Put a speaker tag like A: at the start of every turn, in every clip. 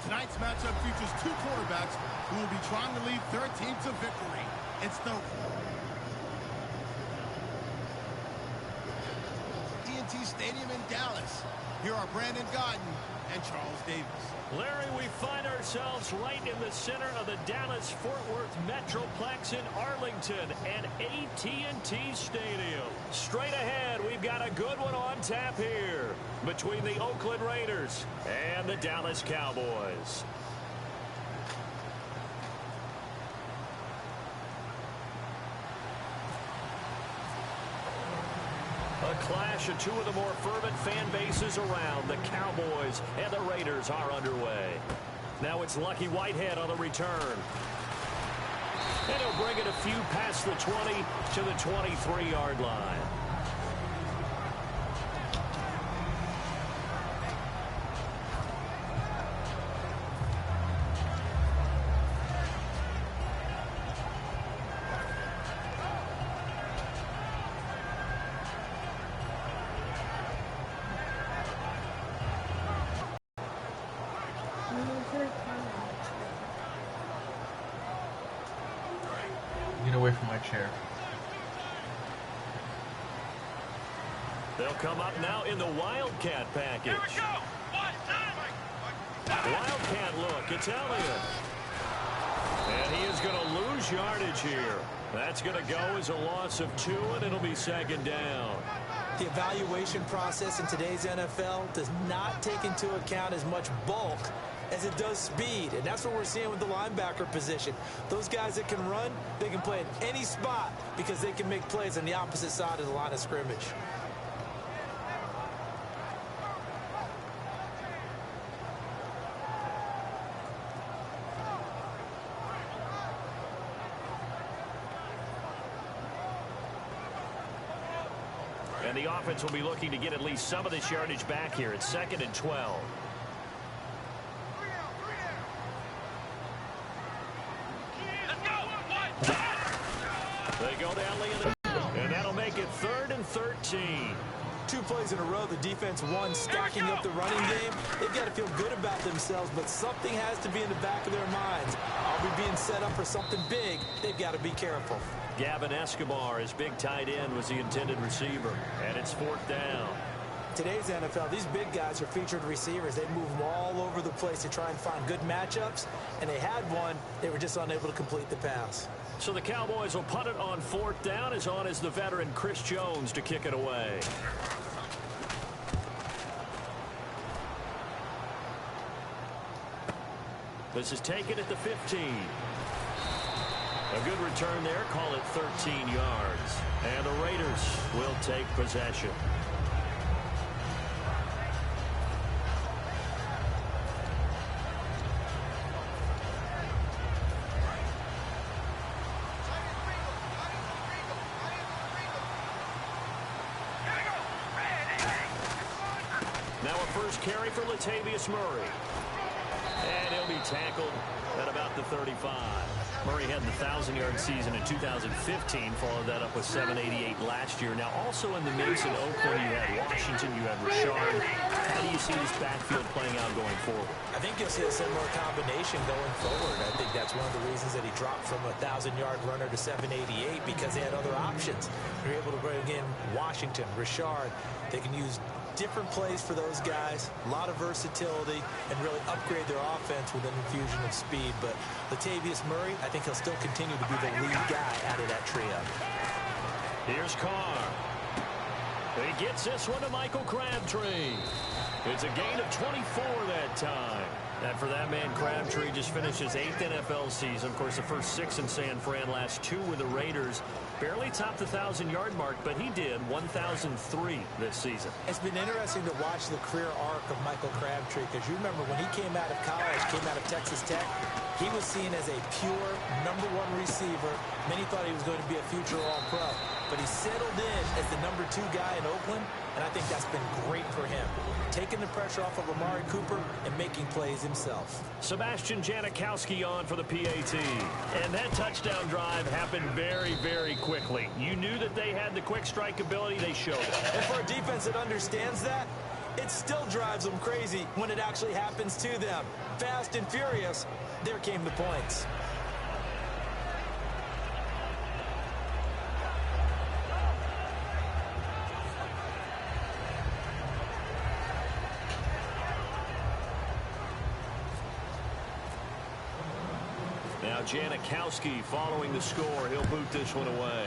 A: Tonight's matchup features two quarterbacks who will be trying to lead their team to victory. It's the TNT Stadium in Dallas. Here are Brandon Gaudin and Charles Davis.
B: Larry, we find ourselves right in the center of the Dallas-Fort Worth Metroplex in Arlington and AT&T Stadium. Straight ahead, we've got a good one on tap here between the Oakland Raiders and the Dallas Cowboys. A clash of two of the more fervent fan bases around. The Cowboys and the Raiders are underway. Now it's Lucky Whitehead on the return. And he'll bring it a few past the 20 to the 23-yard line.
C: Get away from my chair.
B: They'll come up now in the Wildcat package. Here we go. Wildcat look. It's Elliott. And he is going to lose yardage here. That's going to go as a loss of 2, and it'll be second down.
D: The evaluation process in today's NFL does not take into account as much bulk as it does speed, and that's what we're seeing with the linebacker position. Those guys that can run, they can play in any spot because they can make plays on the opposite side of the line of scrimmage.
B: And the offense will be looking to get at least some of this yardage back here. It's 2nd and 12. They go down and that'll make it 3rd and 13.
D: 2 plays in a row, the defense won, stacking up the running game. They've got to feel good about themselves, but something has to be in the back of their minds. Are we being set up for something big? They've got to be careful.
B: Gavin Escobar, his big tight end, was the intended receiver, and it's 4th down.
D: Today's NFL, these big guys are featured receivers. They move them all over the place to try and find good matchups, and they had one. They were just unable to complete the pass.
B: So the Cowboys will punt it on 4th down. As on as the veteran Chris Jones to kick it away. This is taken at the 15. A good return there. Call it 13 yards. And the Raiders will take possession. Now a first carry for Latavius Murray. And he'll be tackled at about the 35. Murray had the 1,000-yard season in 2015, followed that up with 788 last year. Now also in the mix in Oakland, you had Washington, you had Richard. How do you see this backfield playing out going forward?
D: I think you'll see a similar combination going forward. I think that's one of the reasons that he dropped from a 1,000-yard runner to 788, because they had other options. They're able to bring in Washington, Richard. They can use different plays for those guys, a lot of versatility, and really upgrade their offense with an infusion of speed. But Latavius Murray, I think he'll still continue to be the lead guy out of that trio.
B: Here's Carr. He gets this one to Michael Crabtree. It's a gain of 24 that time. And for that man, Crabtree just finished his 8th NFL season. Of course, the first 6 in San Fran, last 2 with the Raiders. Barely topped the 1,000-yard mark, but he did 1,003 this season.
D: It's been interesting to watch the career arc of Michael Crabtree, because you remember when he came out of college, came out of Texas Tech, he was seen as a pure #1 receiver. Many thought he was going to be a future All-Pro, but he settled in as the #2 guy in Oakland, and I think that's been great for him, taking the pressure off of Amari Cooper and making plays himself.
B: Sebastian Janikowski on for the PAT. And that touchdown drive happened very, very quickly. You knew that they had the quick strike ability. They showed it.
D: And for a defense that understands that, It still drives them crazy when it actually happens to them. Fast and furious, there came the points.
B: Now Janikowski following the score. He'll boot this one away.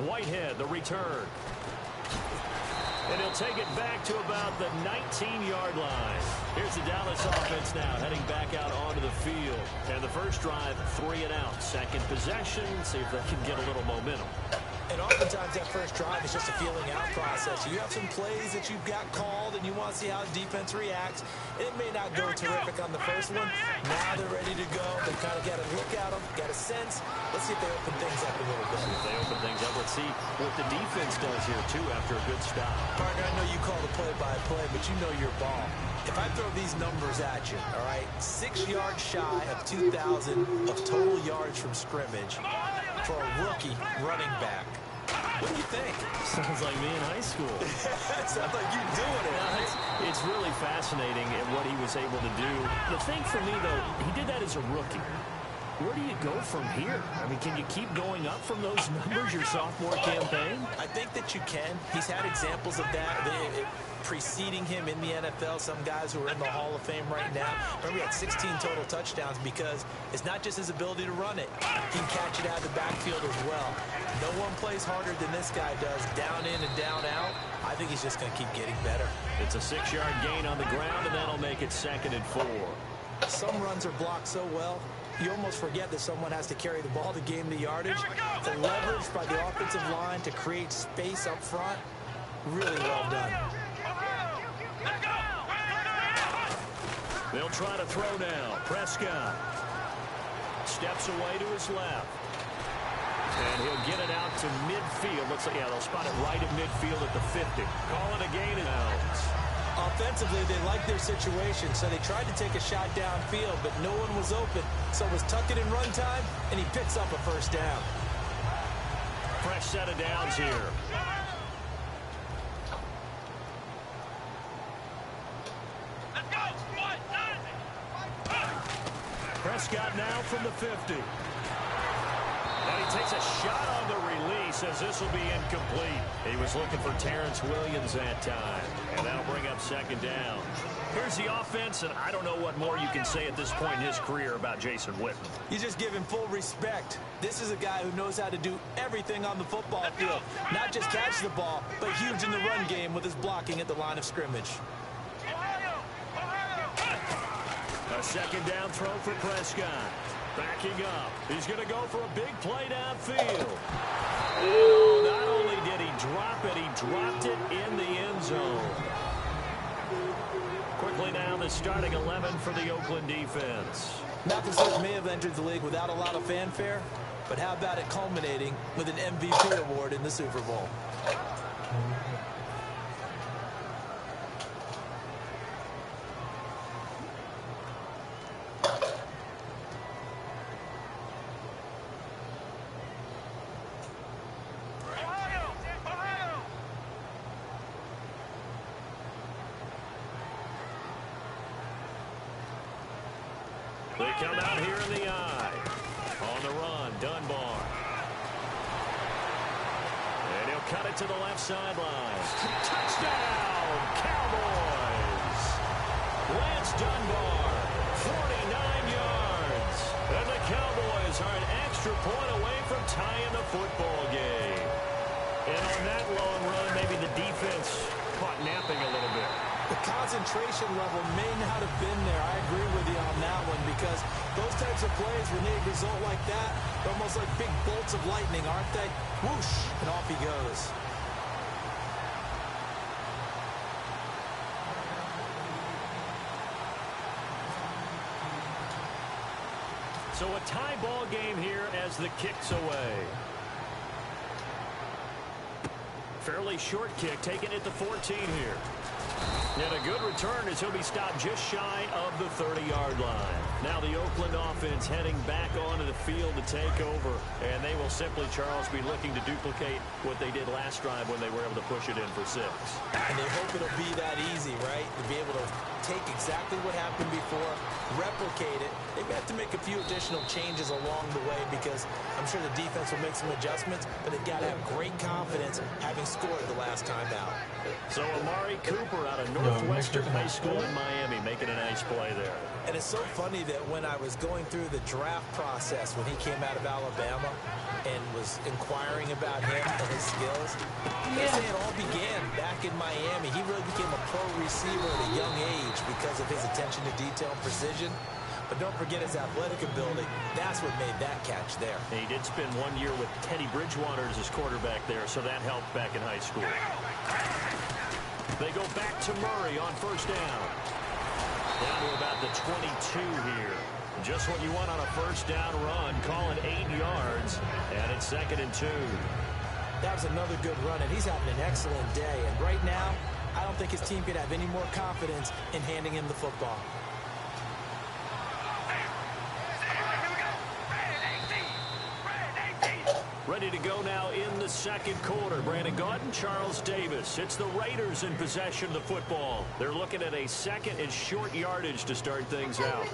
B: Whitehead, the return. And he'll take it back to about the 19-yard line. Here's the Dallas offense now heading back out onto the field. And the first drive, 3 and out. Second possession, see if they can get a little momentum.
D: And oftentimes that first drive is just a feeling out process. You have some plays that you've got called and you want to see how the defense reacts. It may not go terrific on the first one. Now they're ready to go. They kind of got to look at them, got a sense. Let's see if they open things up a little bit.
B: If they open things up, let's see what the defense does here, too, after a good stop.
D: Partner, I know you call the play-by-play, but you know your ball. If I throw these numbers at you, all right, 6 yards shy of 2,000 of total yards from scrimmage for a rookie running back. What do you think?
B: Sounds like me in high school.
D: Sounds like you doing it.
B: It's really fascinating at what he was able to do. The thing for me, though, he did that as a rookie. Where do you go from here? I mean, can you keep going up from those numbers your sophomore campaign?
D: I think that you can. He's had examples of that preceding him in the NFL. Some guys who are in the Hall of Fame right now. Remember, he had 16 total touchdowns because it's not just his ability to run it. He can catch it out of the backfield as well. No one plays harder than this guy does, down in and down out. I think he's just going to keep getting better.
B: It's a 6-yard gain on the ground, and that'll make it 2nd and 4.
D: Some runs are blocked so well, you almost forget that someone has to carry the ball to gain the yardage. The leverage by the offensive line to create space up front, really well done.
B: They'll try to throw now. Prescott steps away to his left. And he'll get it out to midfield. Looks like, yeah, they'll spot it right at midfield at the 50. Call it a gain and out.
D: Offensively, they like their situation, so they tried to take a shot downfield, but no one was open. So it was tuck it in run time, and he picks up a first down.
B: Fresh set of downs here. Prescott now from the 50. And he takes a shot on the release as this will be incomplete. He was looking for Terrence Williams that time. And that'll bring up 2nd down. Here's the offense, and I don't know what more you can say at this point in his career about Jason Witten.
D: You just give him full respect. This is a guy who knows how to do everything on the football field. Not just catch the ball, but huge in the run game with his blocking at the line of scrimmage.
B: A 2nd down throw for Prescott. Backing up. He's going to go for a big play downfield. Oh, not only did he drop it, he dropped it in the end zone. Quickly now, the starting 11 for the Oakland defense.
D: Malcolm Smith may have entered the league without a lot of fanfare, but how about it culminating with an MVP award in the Super Bowl?
B: They come out here in the eye. On the run, Dunbar. And he'll cut it to the left sideline. Touchdown, Cowboys! Lance Dunbar, 49 yards. And the Cowboys are an extra point away from tying the football game. And on that long run, maybe the defense caught napping a little bit.
D: The concentration level may not have been there. I agree with you on that one because those types of plays, when they result like that, they're almost like big bolts of lightning, aren't they? Whoosh, and off he goes.
B: So a tie ball game here as the kick's away. Fairly short kick, taken at the 14 here. And a good return as he'll be stopped just shy of the 30-yard line. Now the Oakland offense heading back onto the field to take over. And they will simply, Charles, be looking to duplicate what they did last drive when they were able to push it in for 6.
D: And they hope it'll be that easy, right? To be able to take exactly what happened before, replicate it. They may have to make a few additional changes along the way because I'm sure the defense will make some adjustments, but they've got to have great confidence having scored the last time out.
B: So Amari Cooper out of Northwestern High School in Miami making a nice play there.
D: And it's so funny that when I was going through the draft process when he came out of Alabama and was inquiring about him and his skills, they say it all began back in Miami. He really became a pro receiver at a young age because of his attention to detail and precision. But don't forget his athletic ability. That's what made that catch there.
B: And he did spend 1 year with Teddy Bridgewater as his quarterback there, so that helped back in high school. They go back to Murray on first down. Down to about the 22 here. Just what you want on a first down run. Call it 8 yards, and it's 2nd and 2.
D: That was another good run, and he's having an excellent day. And right now, I don't think his team could have any more confidence in handing him the football.
B: Ready to go now in the second quarter. Brandon Gaudin, Charles Davis. It's the Raiders in possession of the football. They're looking at a 2nd and short yardage to start things out.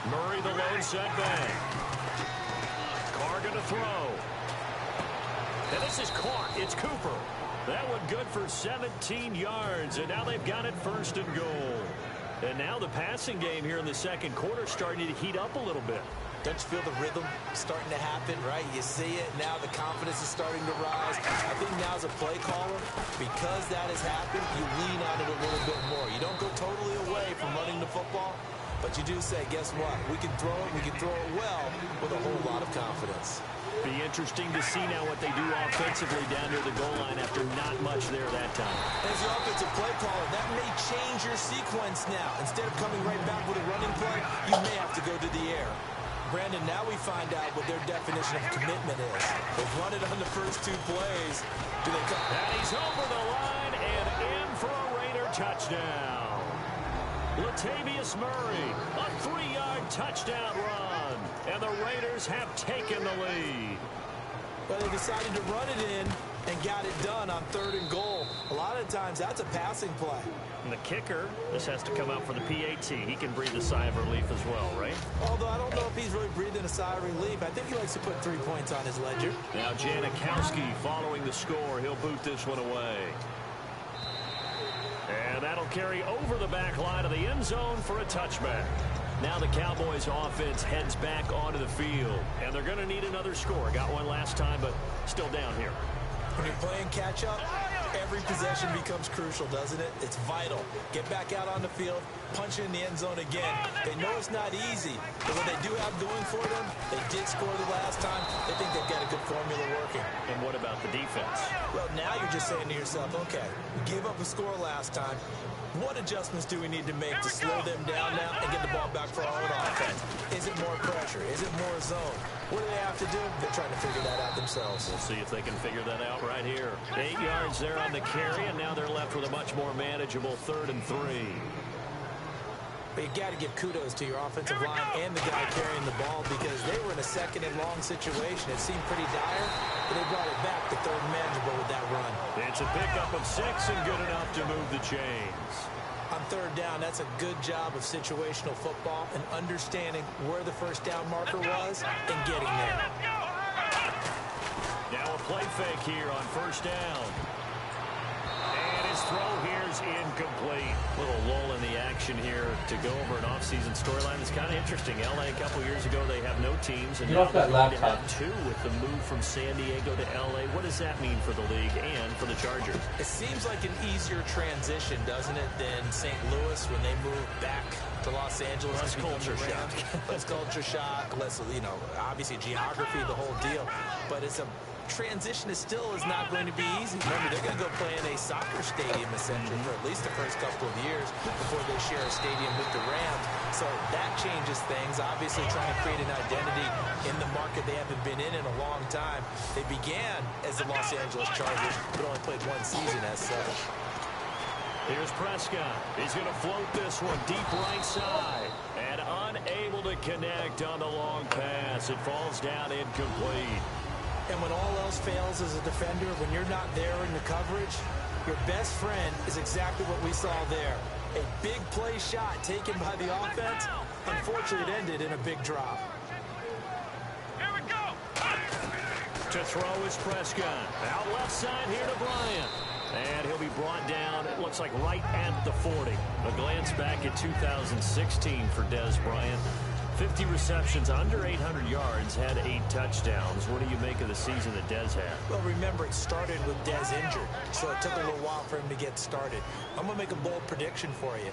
B: Murray the lone setback. Carr going to throw. And this is caught. It's Cooper. That one good for 17 yards, and now they've got it 1st and goal. And now the passing game here in the second quarter starting to heat up a little bit.
D: Don't you feel the rhythm starting to happen, right? You see it, now the confidence is starting to rise. I think now as a play caller, because that has happened, you lean on it a little bit more. You don't go totally away from running the football, but you do say, guess what? We can throw it well with a whole lot of confidence.
B: Be interesting to see now what they do offensively down near the goal line after not much there that time.
D: As the offensive play caller, that may change your sequence now. Instead of coming right back with a running play, you may have to go to the air. Brandon, now we find out what their definition of commitment is. They've run it on the first 2 plays. Do they come?
B: And he's over the line and in for a Raider touchdown. Latavius Murray, a 3-yard touchdown run. And the Raiders have taken the lead.
D: Well, they decided to run it in and got it done on 3rd and goal. A lot of times, that's a passing play.
B: And the kicker, this has to come out for the PAT. He can breathe a sigh of relief as well, right?
D: Although I don't know if he's really breathing a sigh of relief. I think he likes to put 3 points on his ledger.
B: Now Janikowski following the score. He'll boot this one away. And that'll carry over the back line of the end zone for a touchback. Now the Cowboys offense heads back onto the field. And they're going to need another score. Got one last time, but still down here.
D: When you're playing catch-up, every possession becomes crucial, doesn't it? It's vital. Get back out on the field, punch it in the end zone again. They know it's not easy, but what they do have going for them, they did score the last time. They think they've got a good formula working.
B: And what about the defense?
D: Well, now you're just saying to yourself, okay, we gave up a score last time. What adjustments do we need to make to slow them down now and get the ball back for our own offense? Is it more pressure? Is it more zone? What do they have to do? They're trying to figure that out themselves.
B: We'll see if they can figure that out right here. 8 yards there on the carry, and now they're left with a much more manageable 3rd and 3.
D: But you got to give kudos to your offensive line and the guy carrying the ball because they were in a 2nd and long situation. It seemed pretty dire, but they brought it back to 3rd and manageable with that run.
B: It's a pickup of 6 and good enough to move the chains.
D: On 3rd down, that's a good job of situational football and understanding where the first down marker was and getting there.
B: Now a play fake here on first down. And his throw here is incomplete. Little lull in the action here to go over an offseason storyline that's kind of interesting. LA a couple years ago, they have no teams, and now they're going to have 2 with the move from San Diego to LA. What does that mean for the league and for the Chargers?
D: It seems like an easier transition, doesn't it, than St. Louis when they moved back to Los Angeles.
B: Less culture shock.
D: Less culture shock, less, obviously geography, the whole deal. But it's a transition is not going to be easy. Remember, they're going to go play in a soccer stadium, essentially, for at least the first couple of years before they share a stadium with the Rams. So that changes things. Obviously, trying to create an identity in the market they haven't been in a long time. They began as the Los Angeles Chargers, but only played one season as such.
B: Here's Prescott. He's going to float this one deep right side. And unable to connect on the long pass. It falls down incomplete.
D: And when all else fails as a defender, when you're not there in the coverage, your best friend is exactly what we saw there. A big play shot taken by the offense. Unfortunately, it ended in a big drop.
B: Here we go. To throw is Prescott. Out left side here to Bryant. And he'll be brought down, it looks like right at the 40. A glance back at 2016 for Dez Bryant. 50 receptions, under 800 yards, had 8 touchdowns. What do you make of the season that Dez had?
D: Well, remember, it started with Dez injured, so it took a little while for him to get started. I'm going to make a bold prediction for you.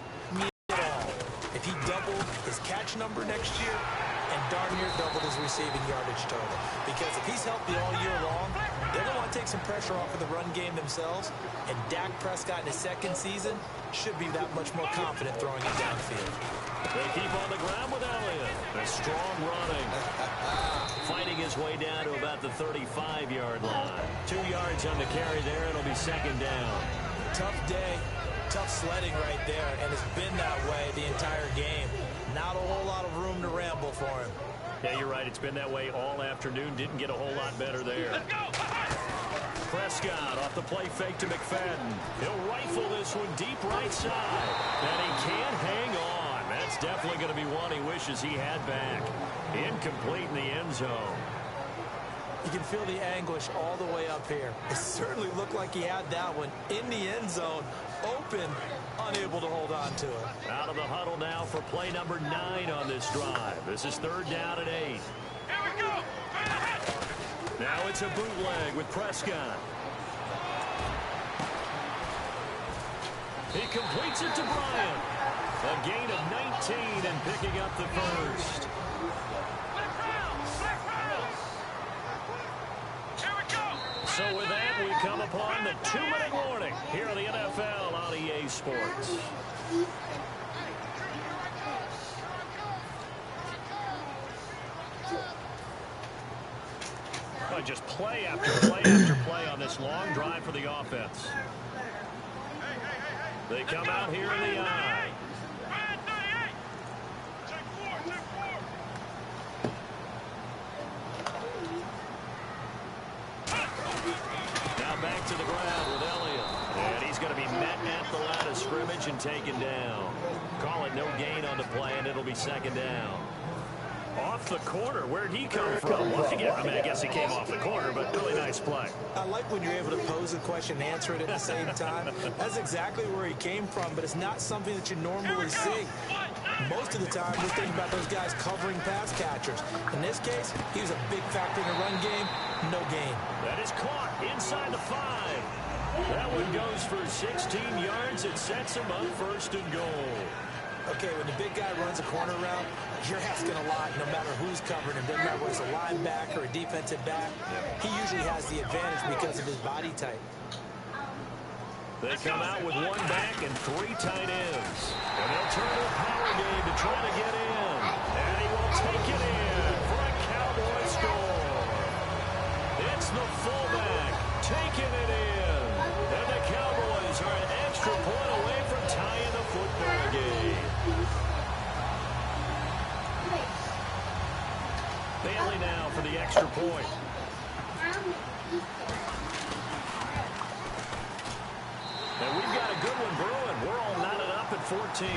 D: If he doubled his catch number next year and darn near doubled his receiving yardage total. Because if he's healthy all year long, they're going to want to take some pressure off of the run game themselves. And Dak Prescott in his second season should be that much more confident throwing it downfield.
B: They keep on the ground with Elliott. A strong running. Fighting his way down to about the 35-yard line. 2 yards on the carry there. It'll be second down.
D: Tough day. Tough sledding right there, and it's been that way the entire game. Not a whole lot of room to ramble for him.
B: Yeah, you're right. It's been that way all afternoon. Didn't get a whole lot better there. Let's go. Prescott off the play fake to McFadden. He'll rifle this one deep right side. And he can't hang on. That's definitely going to be one he wishes he had back. Incomplete in the end zone.
D: You can feel the anguish all the way up here. It certainly looked like he had that one in the end zone, open, unable to hold on to it.
B: Out of the huddle now for play number 9 on this drive. This is third down and 8. Here we go. Now it's a bootleg with Prescott. He completes it to Bryant. A gain of 19 and picking up the first. So with that, we come upon the 2-minute warning here on the NFL on EA Sports. Just play after play after play on this long drive for the offense. They come out here in the eye. Back to the ground with Elliott. And he's going to be met at the line of scrimmage and taken down. Call it no gain on the play, and it'll be second down. Off the corner. Where'd he come from? Well, I guess he came off the corner, but really nice play.
D: I like when you're able to pose a question and answer it at the same time. That's exactly where he came from, but it's not something that you normally see. Most of the time, we're thinking about those guys covering pass catchers. In this case, he was a big factor in the run game. No gain.
B: That is caught inside the 5. That one goes for 16 yards. It sets him up first and goal.
D: Okay, when the big guy runs a corner route, you're asking a lot no matter who's covering him. Doesn't matter whether it's a linebacker or a defensive back. He usually has the advantage because of his body type.
B: They come out with 1 back and 3 tight ends. And they'll turn to a power game to try to get in. And he will take it in for a Cowboy score. It's the fullback taking it in. And the Cowboys are an extra point away from tying the football game. Bailey now for the extra point. And we've got a good one brewing. We're all knotted up at 14.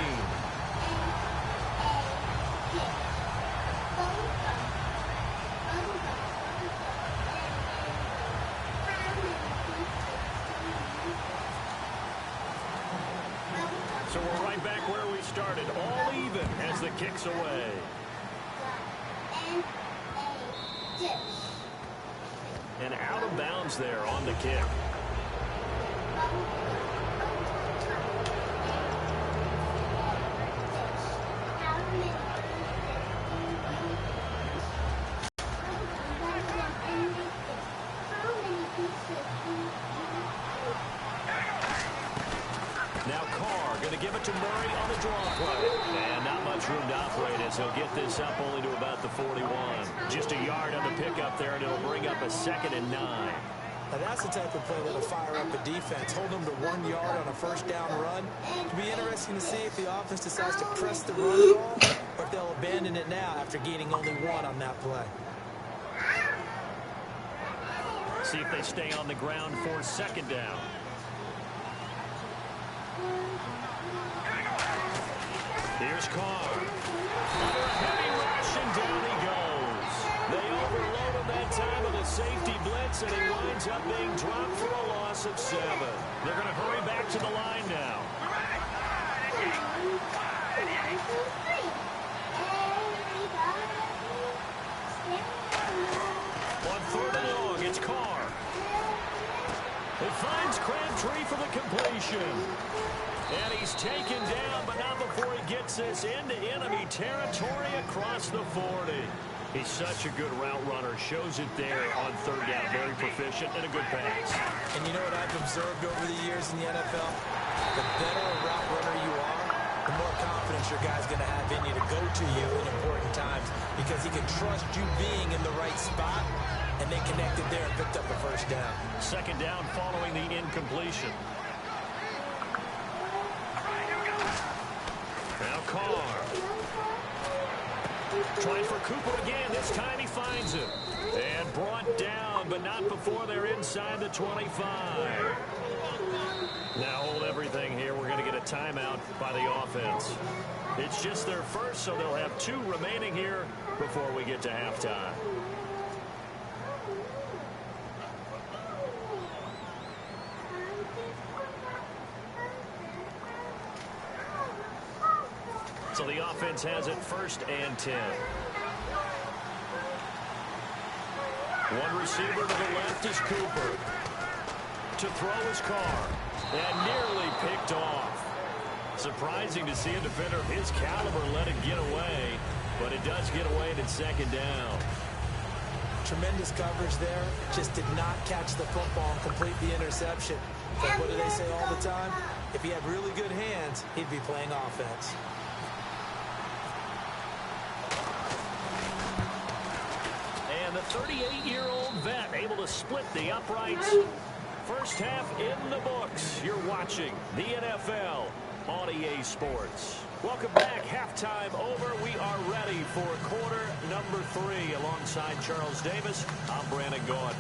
B: So we're right back where we started, all even as the kick's away. And out of bounds there on the kick. play. And not much room to operate as he'll get this up only to about the 41. Just a yard on the pickup there, and it'll bring up a 2nd and 9.
D: Now that's the type of play that'll fire up a defense. Hold them to 1 yard on a first down run. It'll be interesting to see if the offense decides to press the run at all, or if they'll abandon it now after gaining only 1 on that play.
B: See if they stay on the ground for 2nd down. Here's Carr. Under a heavy rush, and down he goes. They overload him that time with a safety blitz, and he winds up being dropped for a loss of 7. They're going to hurry back to the line now. On 3rd and long, it's Carr. It finds Crabtree for the completion. And he's taken down, but not before he gets this into enemy territory across the 40. He's such a good route runner. Shows it there on 3rd down. Very proficient and a good pass.
D: And you know what I've observed over the years in the NFL? The better a route runner you are, the more confidence your guy's going to have in you to go to you in important times because he can trust you being in the right spot, and they connected there and picked up a first down.
B: 2nd down following the incompletion. Now Carr. Trying for Cooper again. This time he finds him. And brought down, but not before they're inside the 25. Now hold everything here. We're going to get a timeout by the offense. It's just their first, so they'll have 2 remaining here before we get to halftime. So the offense has it 1st and 10. One receiver to the left is Cooper. To throw is Carr. And nearly picked off. Surprising to see a defender of his caliber let it get away. But it does get away, and it's 2nd down.
D: Tremendous coverage there. Just did not catch the football and complete the interception. But what do they say all the time? If he had really good hands, he'd be playing offense.
B: And the 38-year-old vet able to split the uprights. First half in the books. You're watching the NFL on EA Sports. Welcome back. Halftime over. We are ready for quarter number 3. Alongside Charles Davis, I'm Brandon Gordon.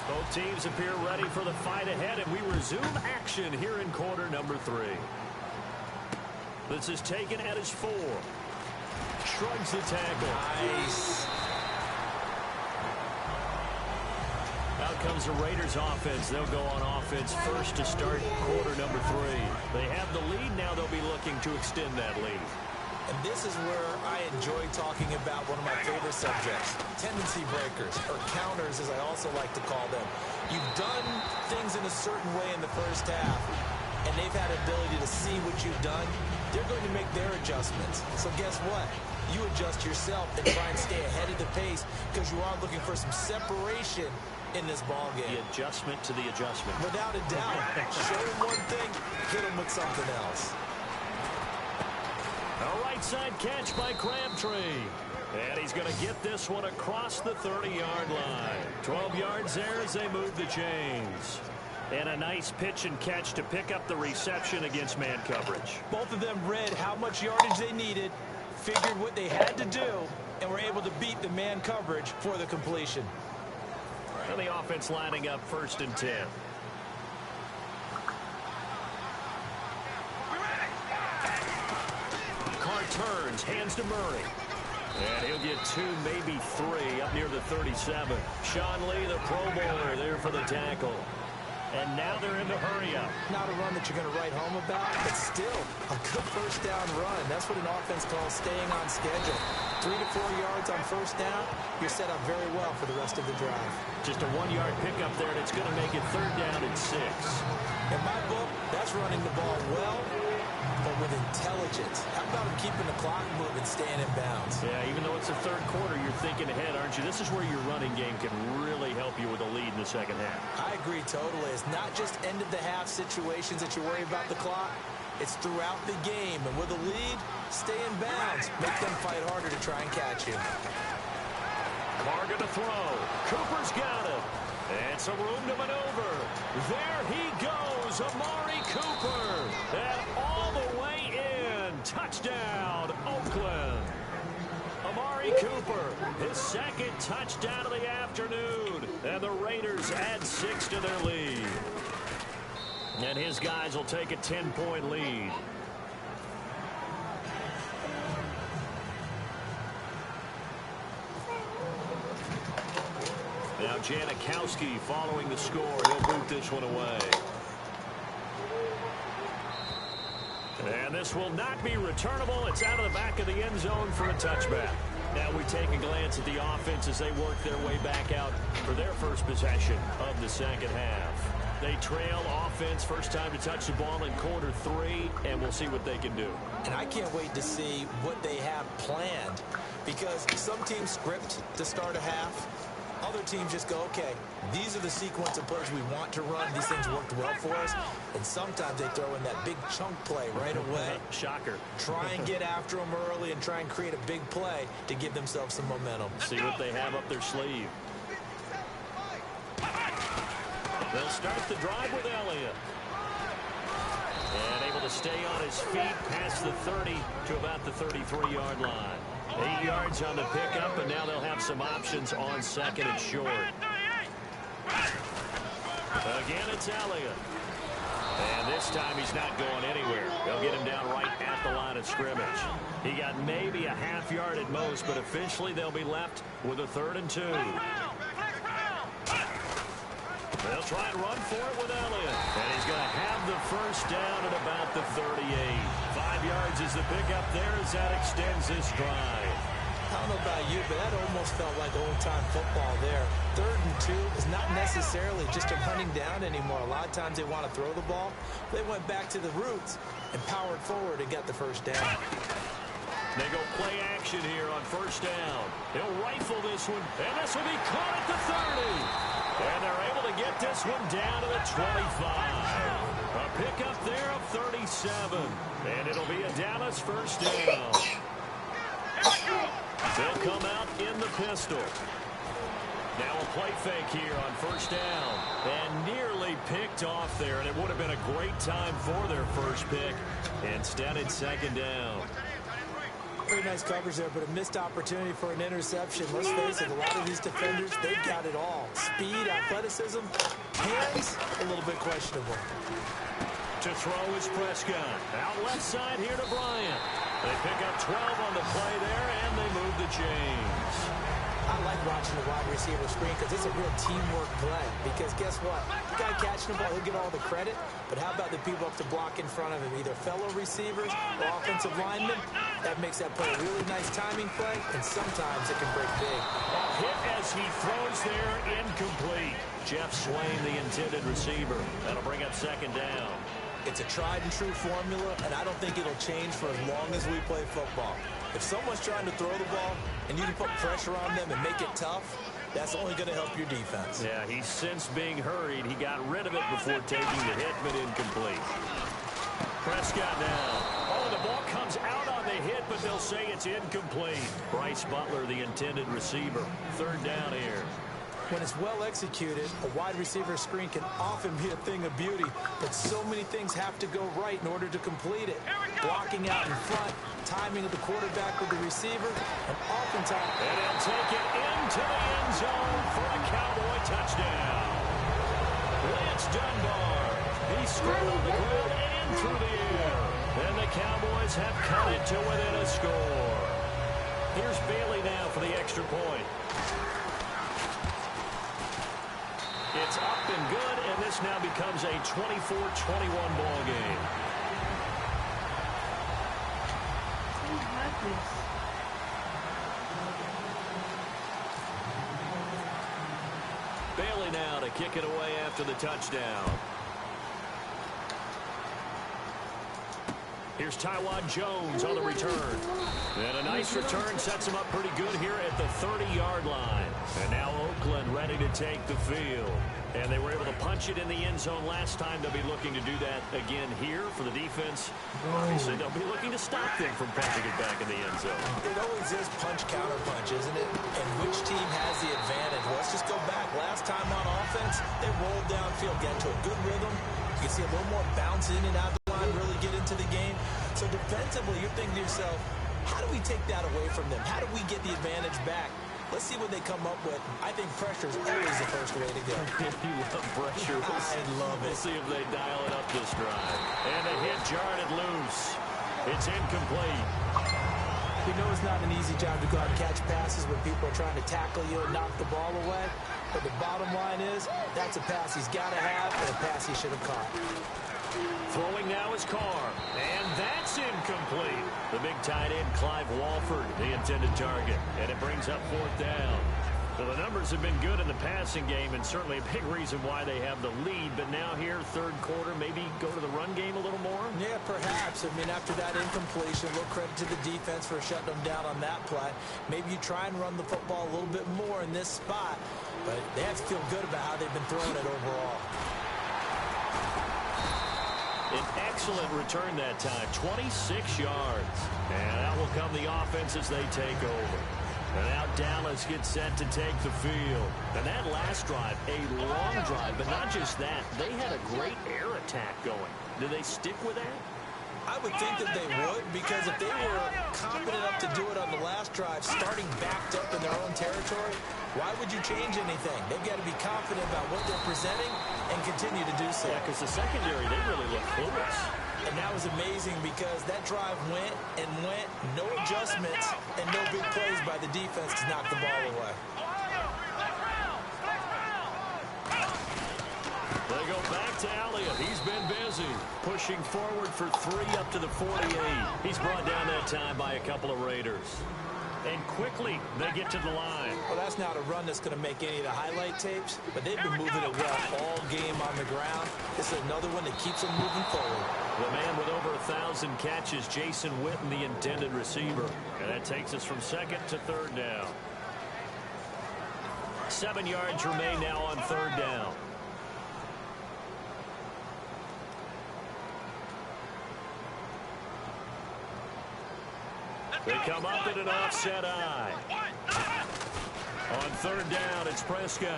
B: Both teams appear ready for the fight ahead, and we resume action here in quarter number 3. This is taken at his 4. Shrugs the tackle.
D: Nice.
B: Out comes the Raiders offense. They'll go on offense first to start quarter number 3. They have the lead. Now they'll be looking to extend that lead.
D: And this is where I enjoy talking about one of my favorite subjects, tendency breakers, or counters as I also like to call them. You've done things in a certain way in the first half, and they've had ability to see what you've done. They're going to make their adjustments. So guess what? You adjust yourself and try and stay ahead of the pace because you are looking for some separation in this ball game.
B: The adjustment to the adjustment.
D: Without a doubt. Show him one thing, hit him with something else.
B: A right side catch by Crabtree. And he's going to get this one across the 30-yard line. 12 yards there as they move the chains. And a nice pitch and catch to pick up the reception against man coverage.
D: Both of them read how much yardage they needed, figured what they had to do, and were able to beat the man coverage for the completion.
B: And the offense lining up 1st and 10. Carr turns, hands to Murray. And he'll get 2, maybe 3 up near the 37. Sean Lee, the Pro Bowler, there for the tackle. And now they're in the hurry-up.
D: Not a run that you're going to write home about, but still a good first down run. That's what an offense calls staying on schedule. 3 to 4 yards on first down, you're set up very well for the rest of the drive.
B: Just a 1-yard pickup there, and it's going to make it 3rd down and 6.
D: In my book, that's running the ball well, but with intelligence. How about keeping the clock moving, staying in bounds?
B: Yeah, even though it's the third quarter, you're thinking ahead, aren't you? This is where your running game can really help you with a lead in the second half.
D: I agree totally. It's not just end-of-the-half situations that you worry about the clock. It's throughout the game. And with a lead, stay in bounds. Make them fight harder to try and catch you.
B: Carr going to throw. Cooper's got it. And some room to maneuver. There he goes, Amari Cooper. And all the way in. Touchdown, Oakland. Amari Cooper, his second touchdown of the afternoon. And the Raiders add 6 to their lead. And his guys will take a 10-point lead. Now Janikowski following the score. He'll boot this one away. And this will not be returnable. It's out of the back of the end zone for a touchback. Now we take a glance at the offense as they work their way back out for their first possession of the second half. They trail offense, first time to touch the ball in quarter 3, and we'll see what they can do.
D: And I can't wait to see what they have planned, because some teams script to start a half. Other teams just go, okay, these are the sequence of plays we want to run. These things worked well for us. And sometimes they throw in that big chunk play right away.
B: Shocker.
D: Try and get after them early and try and create a big play to give themselves some momentum.
B: See what they have up their sleeve. They'll start the drive with Elliott. And able to stay on his feet past the 30 to about the 33-yard line. 8 yards on the pickup, and now they'll have some options on second and short. Again, it's Elliott. And this time he's not going anywhere. They'll get him down right at the line of scrimmage. He got maybe a half yard at most, but officially they'll be left with a 3rd and 2. They'll try and run for it with Elliott. And he's going to have the first down at about the 38. 5 yards is the pickup there as that extends this drive.
D: I don't know about you, but that almost felt like old-time football there. 3rd and 2 is not necessarily just a running down anymore. A lot of times they want to throw the ball. They went back to the roots and powered forward and got the first down.
B: They go play action here on first down. He'll rifle this one, and this will be caught at the 30. And they're able to get this one down to the 25. A pickup there of 37. And it'll be a Dallas first down. They'll come out in the pistol. Now a play fake here on first down. And nearly picked off there. And it would have been a great time for their first pick. Instead, it's second down.
D: Very nice coverage there, but a missed opportunity for an interception. Let's face it, a lot of these defenders, they've got it all. Speed, athleticism, hands, a little bit questionable.
B: To throw is Prescott. Out left side here to Bryant. They pick up 12 on the play there, and they move the chains.
D: I like watching the wide receiver screen because it's a real teamwork play. Because guess what? The guy catching the ball, he'll get all the credit. But how about the people up to block in front of him? Either fellow receivers or offensive linemen. That makes that play a really nice timing play, and sometimes it can break big.
B: A hit as he throws there, incomplete. Jeff Swain, the intended receiver. That'll bring up second down.
D: It's a tried-and-true formula, and I don't think it'll change for as long as we play football. If someone's trying to throw the ball and you can put pressure on them and make it tough, that's only going to help your defense.
B: Yeah, he's since being hurried. He got rid of it before taking the hit, but incomplete. Prescott now. Oh, the ball comes out on the hit, but they'll say it's incomplete. Bryce Butler, the intended receiver. Third down here.
D: When it's well executed, a wide receiver screen can often be a thing of beauty, but so many things have to go right in order to complete it. Blocking out in front, timing of the quarterback with the receiver, and oftentimes...
B: And he'll take it into the end zone for a Cowboy touchdown. Lance Dunbar. He scrambled the ground and through the air. And the Cowboys have cut it to within a score. Here's Bailey now for the extra point. It's up and good, and this now becomes a 24-21 ball game. Bailey now to kick it away after the touchdown. Here's Taiwan Jones on the return. And a nice return sets him up pretty good here at the 30-yard line. And now Oakland ready to take the field. And they were able to punch it in the end zone last time. They'll be looking to do that again here for the defense. Obviously, they'll be looking to stop them from punching it back in the end zone.
D: It always is punch-counter-punch, isn't it? And which team has the advantage? Well, let's just go back. Last time on offense, they rolled downfield, get into a good rhythm. You can see a little more bounce in and out the line, really get into the game. So defensively, you're thinking to yourself, how do we take that away from them? How do we get the advantage back? Let's see what they come up with. I think pressure is always the first way to go.
B: You love pressure.
D: I love it.
B: We'll see if they dial it up this drive. And the hit jarred it loose. It's incomplete.
D: We know it's not an easy job to go out and catch passes when people are trying to tackle you and knock the ball away. But the bottom line is, that's a pass he's got to have and a pass he should have caught.
B: Throwing now is Carr. And that's incomplete. The big tight end, Clive Walford, the intended target. And it brings up fourth down. Well, the numbers have been good in the passing game, and certainly a big reason why they have the lead. But now here, third quarter, maybe go to the run game a little more?
D: Yeah, perhaps. I mean, after that incompletion, a little credit to the defense for shutting them down on that play. Maybe you try and run the football a little bit more in this spot. But they have to feel good about how they've been throwing it overall.
B: An excellent return that time, 26 yards. And out will come the offense as they take over. And now Dallas gets set to take the field. And that last drive, a long drive, but not just that. They had a great air attack going. Do they stick with that?
D: I would think that they would, because if they were confident enough to do it on the last drive, starting backed up in their own territory, why would you change anything? They've got to be confident about what they're presenting and continue to do so.
B: Yeah, because the secondary, they really look clueless.
D: And that was amazing because that drive went and went, no adjustments, and no big plays by the defense to knock the ball away.
B: They go back to Elliott. He's been busy, pushing forward for 3 up to the 48. He's brought down that time by a couple of Raiders. And quickly, they get to the line.
D: Well, that's not a run that's going to make any of the highlight tapes, but they've been moving it well all game on the ground. This is another one that keeps them moving forward.
B: The man with over 1,000 catches, Jason Witten, the intended receiver. And that takes us from second to third down. 7 yards remain now on third down. They come up at an offset eye. On third down, it's Prescott.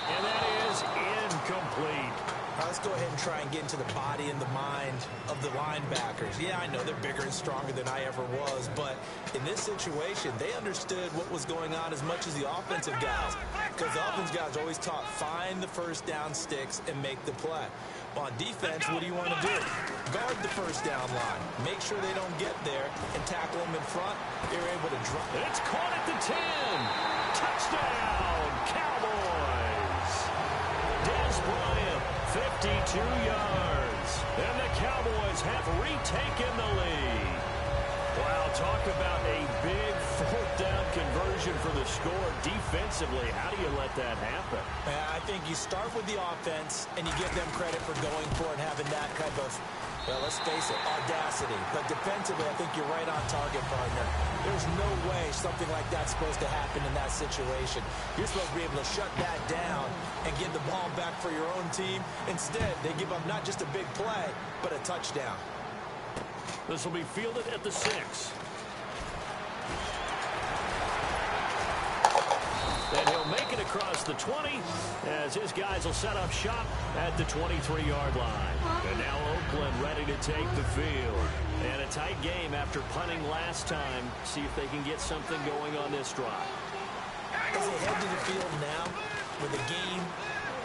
B: And that is incomplete.
D: Let's go ahead and try and get into the body and the mind of the linebackers. Yeah, I know they're bigger and stronger than I ever was, but in this situation, they understood what was going on as much as the offensive guys, because the offensive guys always taught find the first down sticks and make the play. On defense, what do you want to do? Guard the first down line. Make sure they don't get there and tackle them in front. They're able to drop.
B: It's caught at the 10. Touchdown, Cowboys. Des Bryant, 52 yards. And the Cowboys have retaken the lead. Wow, talk about a big fourth down conversion for the score. Defensively, how do you let that happen?
D: I think you start with the offense and you give them credit for going for it and having that kind of, well, let's face it, audacity. But defensively, I think you're right on target, partner. There's no way something like that's supposed to happen in that situation. You're supposed to be able to shut that down and give the ball back for your own team. Instead, they give up not just a big play, but a touchdown.
B: This will be fielded at the 6. And he'll make it across the 20 as his guys will set up shop at the 23-yard line. And now Oakland ready to take the field. And a tight game after punting last time. See if they can get something going on this drive.
D: As they head to the field now, with the game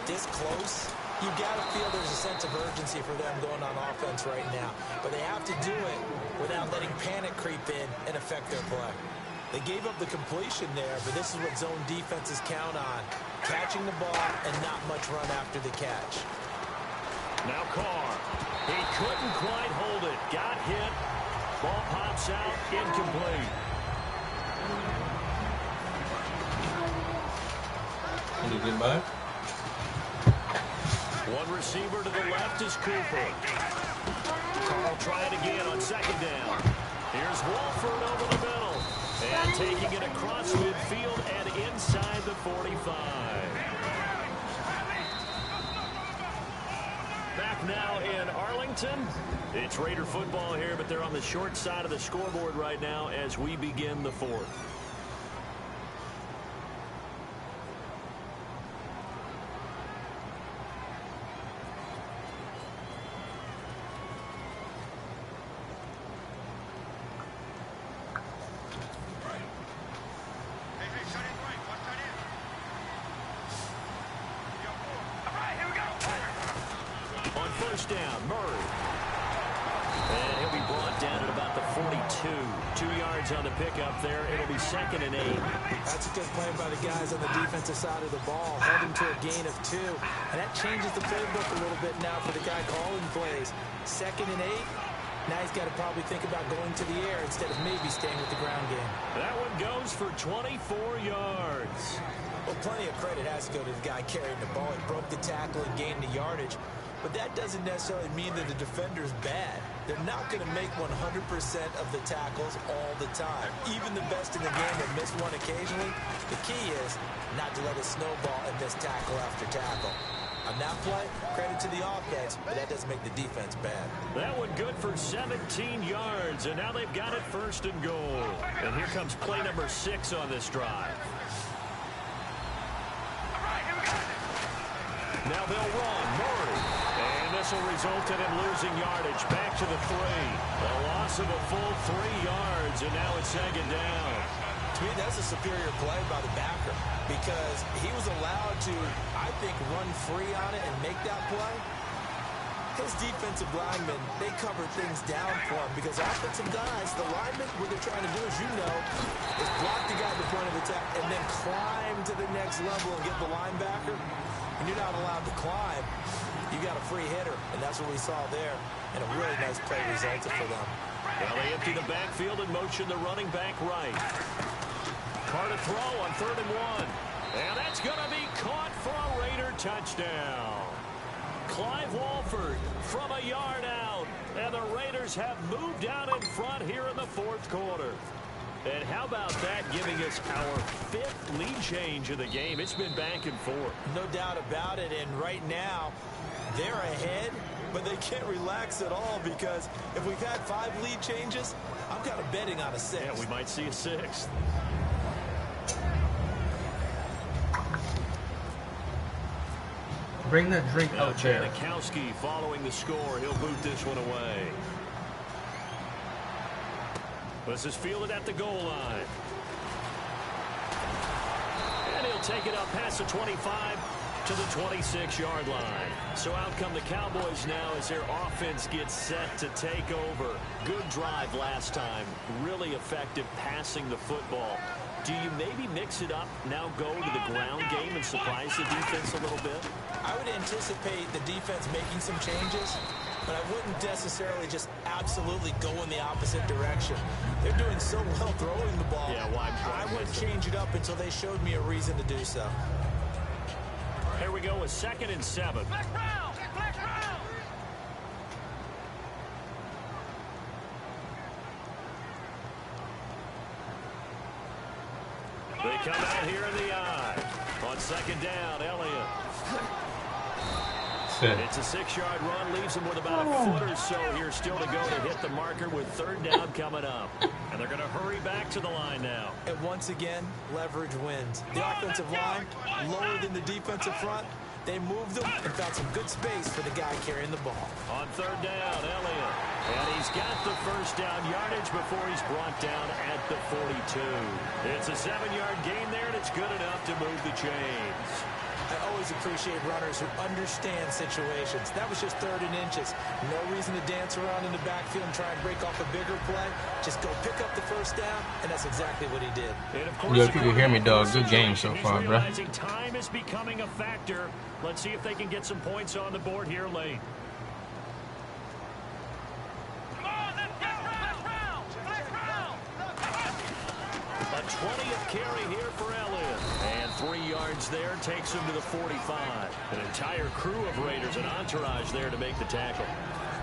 D: this close, you got to feel there's a sense of urgency for them going on offense right now. But they have to do it without letting panic creep in and affect their play. They gave up the completion there, but this is what zone defenses count on. Catching the ball and not much run after the catch.
B: Now Carr. He couldn't quite hold it. Got hit. Ball pops out. Incomplete.
C: Can you get by?
B: One receiver to the left is Cooper. Carl trying again on second down. Here's Wolford over the middle. And taking it across midfield and inside the 45. Back now in Arlington. It's Raider football here, but they're on the short side of the scoreboard right now as we begin the fourth. Down, Murray. And he'll be brought down at about the 42. 2 yards on the pickup there. It'll be 2nd and 8.
D: That's a good play by the guys on the defensive side of the ball. Held him to a gain of 2. And that changes the playbook a little bit now for the guy calling plays. 2nd and 8. Now he's got to probably think about going to the air instead of maybe staying with the ground game.
B: That one goes for 24 yards.
D: Well, plenty of credit has to go to the guy carrying the ball. He broke the tackle and gained the yardage. But that doesn't necessarily mean that the defender's bad. They're not going to make 100% of the tackles all the time. Even the best in the game will miss one occasionally. The key is not to let it snowball and miss tackle after tackle. On that play, credit to the offense, but that doesn't make the defense bad.
B: That one good for 17 yards, and now they've got it 1st and goal. And here comes play number 6 on this drive. Now they'll run. Murray. And this will result in him losing yardage. Back to the 3. A loss of a full 3 yards, and now it's 2nd down.
D: To me, that's a superior play by the backer because he was allowed to, I think, run free on it and make that play. His defensive linemen, they cover things down for him because offensive guys, the linemen, what they're trying to do, as you know, is block the guy at the point of attack and then climb to the next level and get the linebacker. When you're not allowed to climb, you got a free hitter, and that's what we saw there. And a really nice play resulted for them.
B: Well, they empty the backfield and motion the running back right. Carter throw on 3rd and 1. And that's going to be caught for a Raider touchdown. Clive Walford from a yard out. And the Raiders have moved out in front here in the 4th quarter. And how about that giving us our 5th lead change of the game? It's been back and forth.
D: No doubt about it. And right now, they're ahead, but they can't relax at all because if we've had 5 lead changes, I'm kind of betting on a 6th.
B: Yeah, we might see a 6th.
C: Bring that drink out there.
B: Janikowski following the score. He'll boot this one away. This is fielded at the goal line. And he'll take it up past the 25 to the 26-yard line. So out come the Cowboys now as their offense gets set to take over. Good drive last time. Really effective passing the football. Do you maybe mix it up, now go to the ground game and surprise the defense a little bit?
D: I would anticipate the defense making some changes, but I wouldn't necessarily just absolutely go in the opposite direction. They're doing so well throwing the ball.
B: Yeah, why
D: I wouldn't change it up until they showed me a reason to do so.
B: Here we go with 2nd and 7. They come out here in the eye. On 2nd down, Elliott. It's a 6-yard run, leaves him with about a foot or so here still to go to hit the marker with 3rd down coming up. And they're going to hurry back to the line now.
D: And once again, leverage wins. The offensive line lower than the defensive front. They moved them and found some good space for the guy carrying the ball.
B: On 3rd down, Elliott. And he's got the 1st down yardage before he's brought down at the 42. It's a 7-yard gain there, and it's good enough to move the chains.
D: I always appreciate runners who understand situations. That was just 3rd and inches. No reason to dance around in the backfield and try and break off a bigger play. Just go pick up the 1st down, and that's exactly what he did.
C: Yo, if you can hear me, dog, good game so far, bro.
B: Time is becoming a factor. Let's see if they can get some points on the board here late. A 20th carry here for Elliott. And 3 yards there takes him to the 45. An entire crew of Raiders, an entourage there to make the tackle.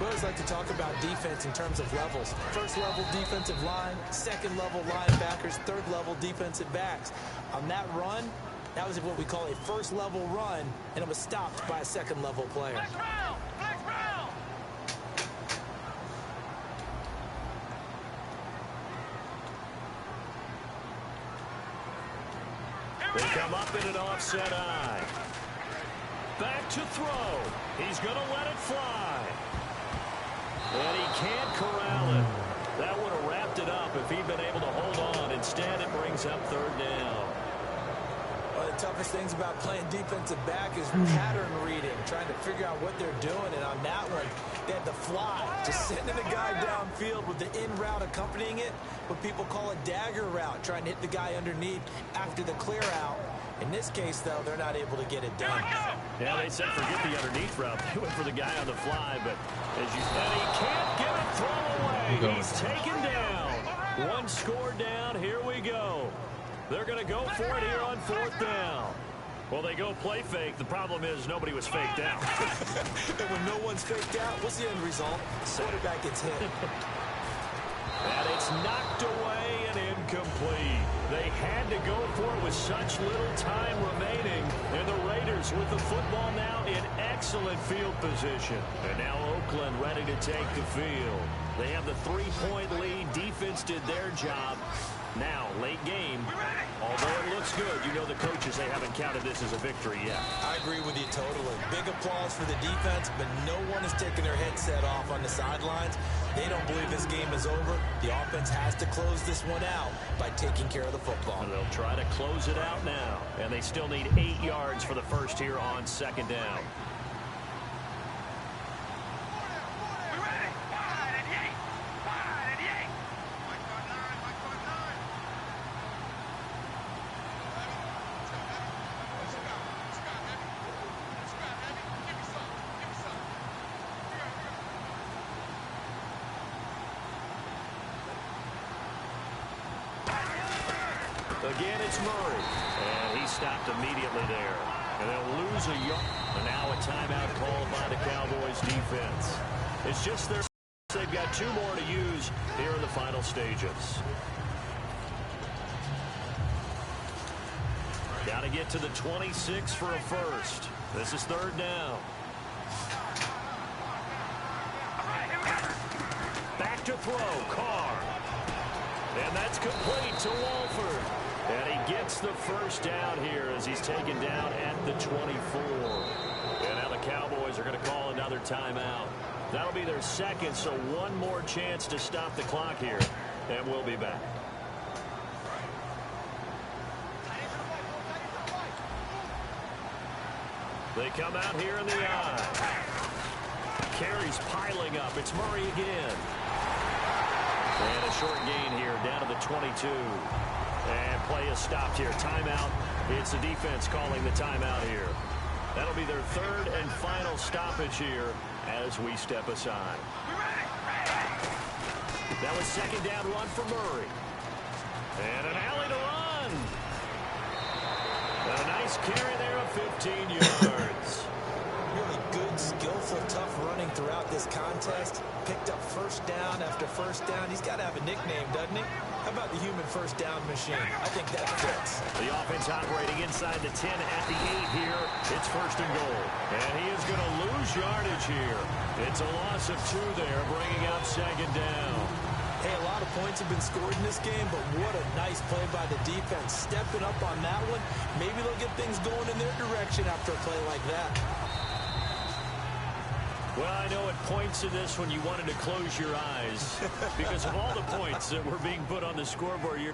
D: We always like to talk about defense in terms of levels. First level defensive line, second level linebackers, third level defensive backs. On that run, that was what we call a first level run, and it was stopped by a second level player.
E: Flex round! Flex round!
B: They come up in an offset eye. Back to throw. He's going to let it fly. And he can't corral it. That would have wrapped it up if he'd been able to hold on. Instead, it brings up third down.
D: One of the toughest things about playing defensive back is pattern reading, trying to figure out what they're doing. And on that one, they had to fly, just sending the guy downfield with the in route accompanying it, what people call a dagger route, trying to hit the guy underneath after the clear out. In this case, though, they're not able to get it done.
B: Yeah, they said forget the underneath route. They went for the guy on the fly, but as you said, he can't get it thrown away. He's taken down. One score down. Here we go. They're going to go for it here on fourth down. Well, they go play fake. The problem is nobody was faked out.
D: And when no one's faked out, what's the end result? Quarterback gets hit.
B: And it's knocked away and incomplete. They had to go for it with such little time remaining. And the Raiders with the football now in excellent field position. And now Oakland ready to take the field. They have the 3-point lead. Defense did their job. Now, late game, although it looks good, you know the coaches, they haven't counted this as a victory yet.
D: I agree with you totally. Big applause for the defense, but no one is taking their headset off on the sidelines. They don't believe this game is over. The offense has to close this one out by taking care of the football.
B: And they'll try to close it out now. And they still need 8 yards for the first here on second down. Again, it's Murray. And he stopped immediately there. And they'll lose a yard. And now a timeout called by the Cowboys defense. It's just their... They've got 2 more to use here in the final stages. Got to get to the 26 for a first. This is third down. Back to throw. Carr. And that's complete to Walford. And he gets the first down here as he's taken down at the 24. And now the Cowboys are going to call another timeout. That'll be their second, so one more chance to stop the clock here. And we'll be back. They come out here in the eye. Carries piling up. It's Murray again. And a short gain here down to the 22. And play is stopped here. Timeout. It's the defense calling the timeout here. That'll be their third and final stoppage here as we step aside. That was second down run for Murray. And an alley to run. And a nice carry there of 15 yards.
D: Really good, skillful, tough running throughout this contest. Picked up first down after first down. He's got to have a nickname, doesn't he? How about the human first down machine? I think that fits.
B: The offense operating inside the 10 at the 8 here. It's first and goal. And he is going to lose yardage here. It's a loss of 2 there, bringing up second down.
D: Hey, a lot of points have been scored in this game, but what a nice play by the defense. Stepping up on that one. Maybe they'll get things going in their direction after a play like that.
B: Well, I know at points in this when you wanted to close your eyes because of all the points that were being put on the scoreboard.